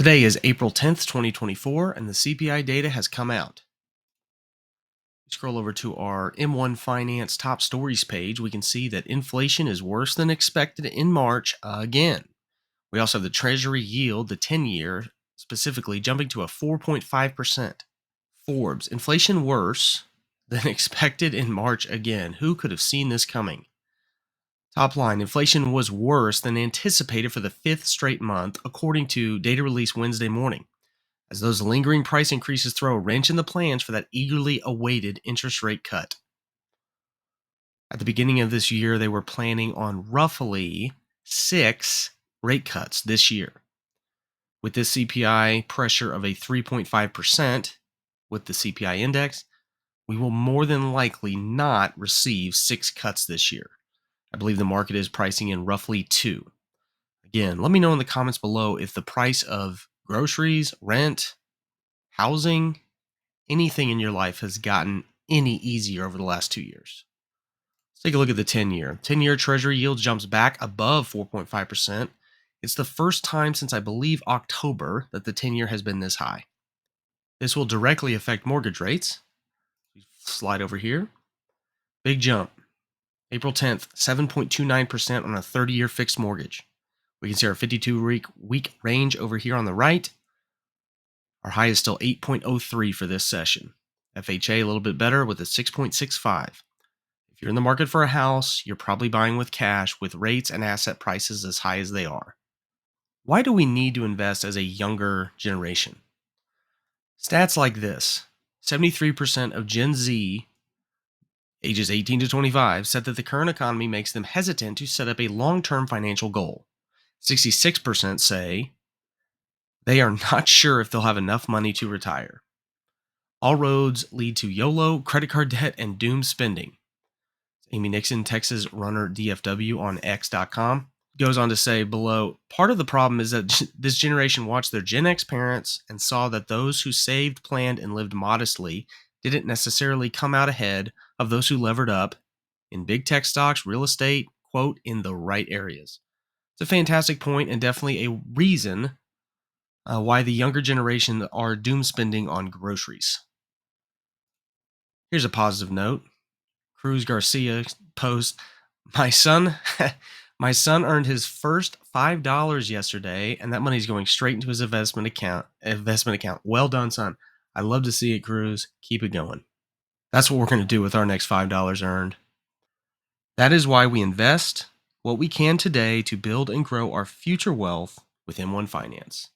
Today is April 10th, 2024, and the CPI data has come out. Scroll over to our M1 Finance top stories page. We can see that inflation is worse than expected in March again. We also have the Treasury yield, the 10-year, specifically jumping to a 4.5%. Forbes, inflation worse than expected in March again. Who could have seen this coming? Top line, inflation was worse than anticipated for the fifth straight month, according to data released Wednesday morning, as those lingering price increases throw a wrench in the plans for that eagerly awaited interest rate cut. At the beginning of this year, they were planning on roughly 6 rate cuts this year. With this CPI pressure of a 3.5% with the CPI index, we will more than likely not receive 6 cuts this year. I believe the market is pricing in roughly 2. Again, let me know in the comments below if the price of groceries, rent, housing, anything in your life has gotten any easier over the last 2 years. Let's take a look at the 10-year. 10-year Treasury yield jumps back above 4.5%. It's the first time since I believe October that the 10-year has been this high. This will directly affect mortgage rates. Slide over here. Big jump. April 10th, 7.29% on a 30-year fixed mortgage. We can see our 52-week range over here on the right. Our high is still 8.03 for this session. FHA a little bit better with a 6.65. If you're in the market for a house, you're probably buying with cash with rates and asset prices as high as they are. Why do we need to invest as a younger generation? Stats like this: 73% of Gen Z ages 18 to 25 said that the current economy makes them hesitant to set up a long-term financial goal. 66% say they are not sure if they'll have enough money to retire. All roads lead to YOLO, credit card debt, and doom spending. Amy Nixon, Texas runner DFW on X.com, goes on to say below, part of the problem is that this generation watched their Gen X parents and saw that those who saved, planned, and lived modestly didn't necessarily come out ahead of those who levered up in big tech stocks, real estate, quote, in the right areas. It's a fantastic point and definitely a reason why the younger generation are doom spending on groceries. Here's a positive note. Cruz Garcia post, my son earned his first $5 yesterday, and that money's going straight into his investment account. Well done, son. I love to see it, Cruz. Keep it going. That's what we're going to do with our next $5 earned. That is why we invest what we can today to build and grow our future wealth with M1 Finance.